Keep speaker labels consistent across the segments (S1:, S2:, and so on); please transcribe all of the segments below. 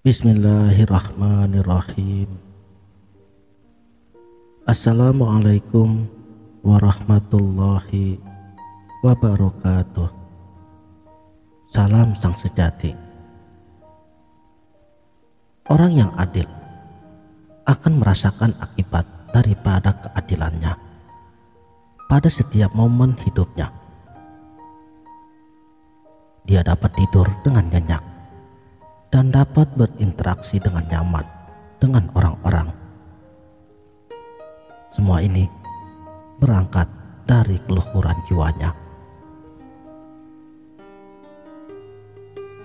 S1: Bismillahirrahmanirrahim. Assalamualaikum warahmatullahi wabarakatuh. Salam sang sejati. Orang yang adil akan merasakan akibat daripada keadilannya pada setiap momen hidupnya. Dia dapat tidur dengan nyenyak dan dapat berinteraksi dengan nyaman dengan orang-orang. Semua ini berangkat dari keluhuran jiwanya.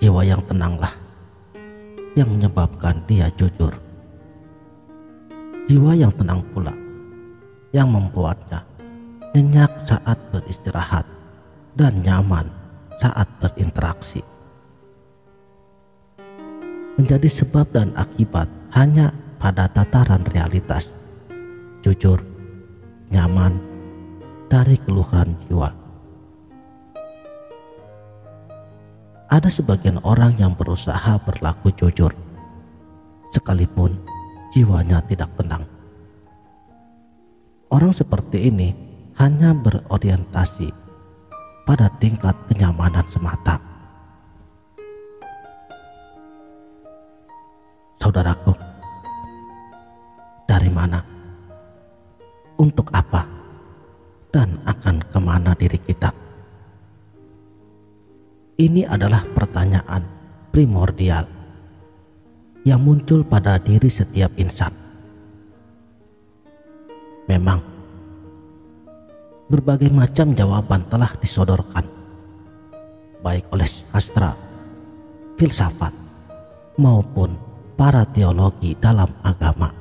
S1: Jiwa yang tenanglah yang menyebabkan dia jujur. Jiwa yang tenang pula yang membuatnya nyenyak saat beristirahat dan nyaman saat berinteraksi. Menjadi sebab dan akibat hanya pada tataran realitas, jujur, nyaman dari keluhuran jiwa. Ada sebagian orang yang berusaha berlaku jujur, sekalipun jiwanya tidak tenang. Orang seperti ini hanya berorientasi pada tingkat kenyamanan semata. Saudaraku, dari mana, untuk apa, dan akan kemana diri kita? Ini adalah pertanyaan primordial yang muncul pada diri setiap insan. Memang, berbagai macam jawaban telah disodorkan, baik oleh sastra, filsafat, maupun para teologi dalam agama.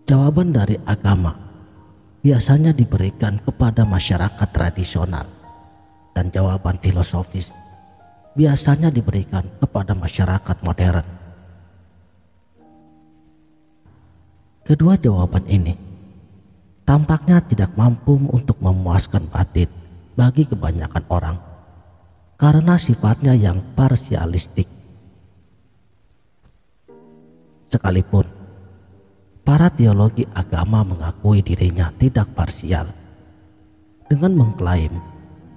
S1: Jawaban dari agama biasanya diberikan kepada masyarakat tradisional, dan jawaban filosofis biasanya diberikan kepada masyarakat modern. Kedua jawaban ini tampaknya tidak mampu untuk memuaskan batin bagi kebanyakan orang, karena sifatnya yang parsialistik. Sekalipun para teologi agama mengakui dirinya tidak parsial, dengan mengklaim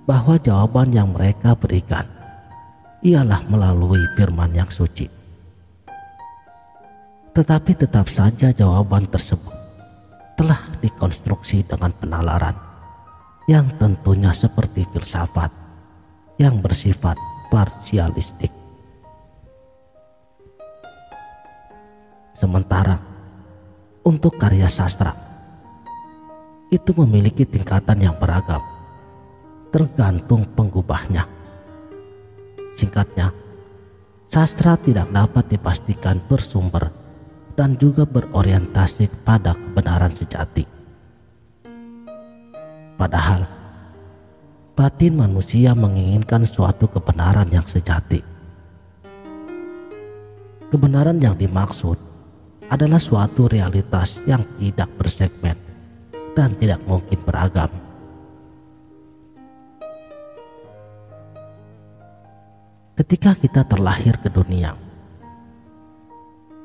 S1: bahwa jawaban yang mereka berikan ialah melalui firman yang suci. Tetapi tetap saja jawaban tersebut telah dikonstruksi dengan penalaran yang tentunya seperti filsafat yang bersifat parsialistik. Sementara untuk karya sastra, itu memiliki tingkatan yang beragam, tergantung penggubahnya. Singkatnya, sastra tidak dapat dipastikan bersumber dan juga berorientasi pada kebenaran sejati. Padahal batin manusia menginginkan suatu kebenaran yang sejati. Kebenaran yang dimaksud adalah suatu realitas yang tidak bersegmen dan tidak mungkin beragam. Ketika kita terlahir ke dunia,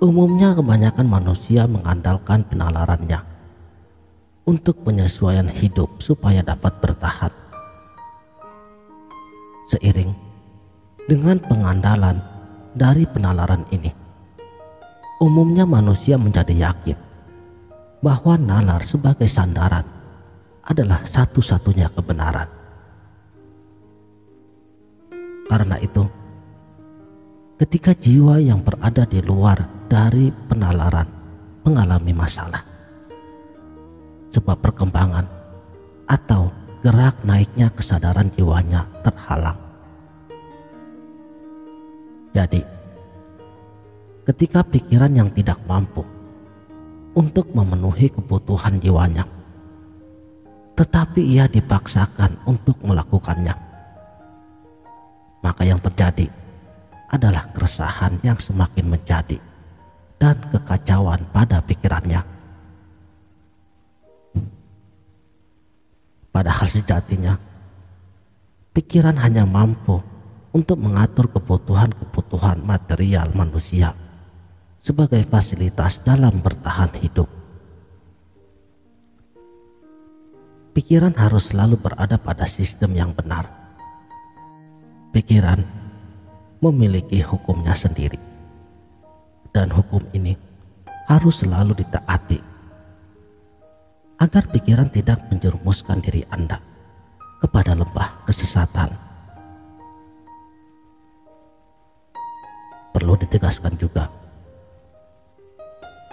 S1: umumnya kebanyakan manusia mengandalkan penalarannya untuk penyesuaian hidup supaya dapat bertahan. Seiring dengan pengandalan dari penalaran ini, umumnya manusia menjadi yakin bahwa nalar sebagai sandaran adalah satu-satunya kebenaran. Karena itu, ketika jiwa yang berada di luar dari penalaran mengalami masalah, sebab perkembangan atau gerak naiknya kesadaran jiwanya terhalang. Jadi, ketika pikiran yang tidak mampu untuk memenuhi kebutuhan jiwanya, tetapi ia dipaksakan untuk melakukannya, maka yang terjadi adalah keresahan yang semakin menjadi dan kekacauan pada pikirannya. Padahal sejatinya pikiran hanya mampu untuk mengatur kebutuhan-kebutuhan material manusia sebagai fasilitas dalam bertahan hidup. Pikiran harus selalu berada pada sistem yang benar. Pikiran memiliki hukumnya sendiri, dan hukum ini harus selalu ditaati agar pikiran tidak menjerumuskan diri Anda kepada lembah kesesatan. Perlu ditegaskan juga,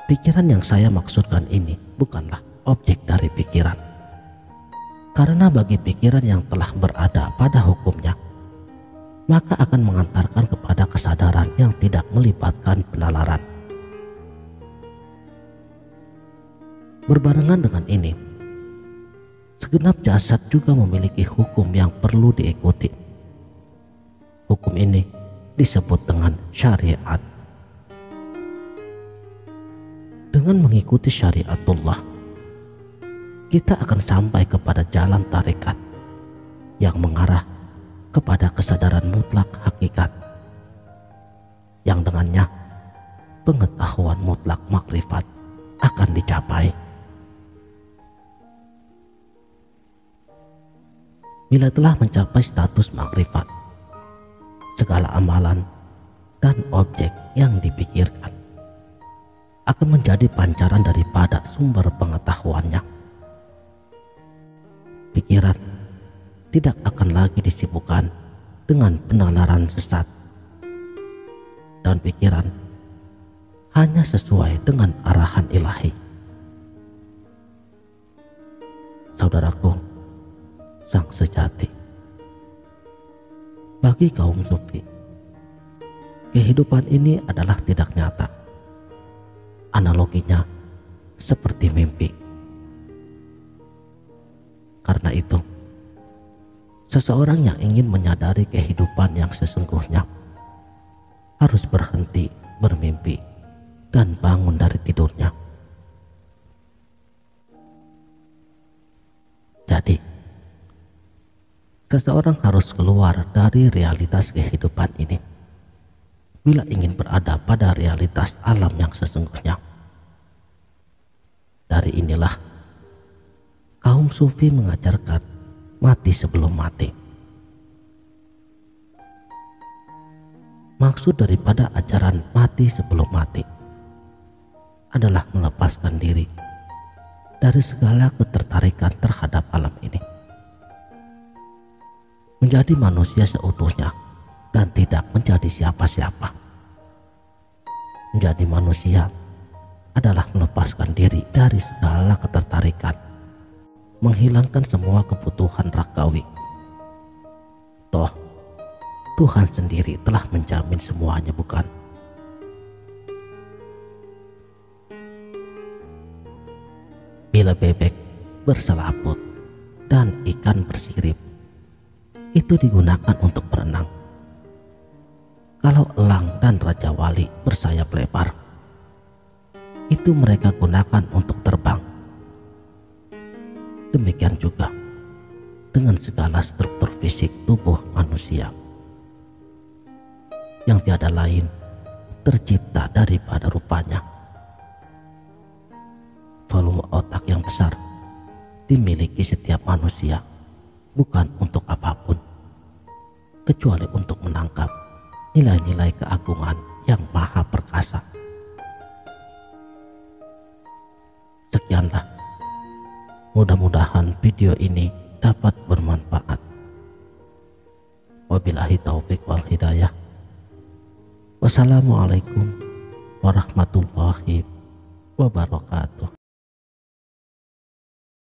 S1: pikiran yang saya maksudkan ini bukanlah objek dari pikiran, karena bagi pikiran yang telah berada pada hukumnya, maka akan mengantarkan kepada kesadaran yang tidak melibatkan penalaran. Berbarengan dengan ini, segenap jasad juga memiliki hukum yang perlu diikuti. Hukum ini disebut dengan syariat. Dengan mengikuti syariatullah, kita akan sampai kepada jalan tarekat yang mengarah kepada kesadaran mutlak hakikat, yang dengannya pengetahuan mutlak makrifat akan dicapai. Bila telah mencapai status makrifat, segala amalan dan objek yang dipikirkan akan menjadi pancaran daripada sumber pengetahuannya. Pikiran tidak akan lagi disibukkan dengan penalaran sesat, dan pikiran hanya sesuai dengan arahan ilahi. Saudaraku, sang sejati, bagi kaum sufi, kehidupan ini adalah tidak nyata. Analoginya seperti mimpi. Karena itu, seseorang yang ingin menyadari kehidupan yang sesungguhnya harus berhenti bermimpi dan bangun dari tidurnya. Jadi, seseorang harus keluar dari realitas kehidupan ini bila ingin berada pada realitas alam yang sesungguhnya. Dari inilah kaum sufi mengajarkan mati sebelum mati. Maksud daripada ajaran mati sebelum mati adalah melepaskan diri dari segala ketertarikan terhadap alam ini, menjadi manusia seutuhnya dan tidak menjadi siapa-siapa. Menjadi manusia adalah melepaskan diri dari segala ketertarikan, menghilangkan semua kebutuhan ragawi. Toh, Tuhan sendiri telah menjamin semuanya, bukan? Bila bebek berselaput dan ikan bersirip itu digunakan untuk berenang, kalau elang dan raja wali bersayap lebar, itu mereka gunakan untuk terbang. Demikian juga dengan segala struktur fisik tubuh manusia yang tiada lain tercipta daripada rupanya. Volume otak yang besar dimiliki setiap manusia bukan untuk apapun, kecuali untuk menangkap nilai-nilai keagungan yang maha perkasa. Sekianlah, mudah-mudahan video ini dapat bermanfaat. Wabillahi taufik wal hidayah. Wassalamualaikum warahmatullahi wabarakatuh.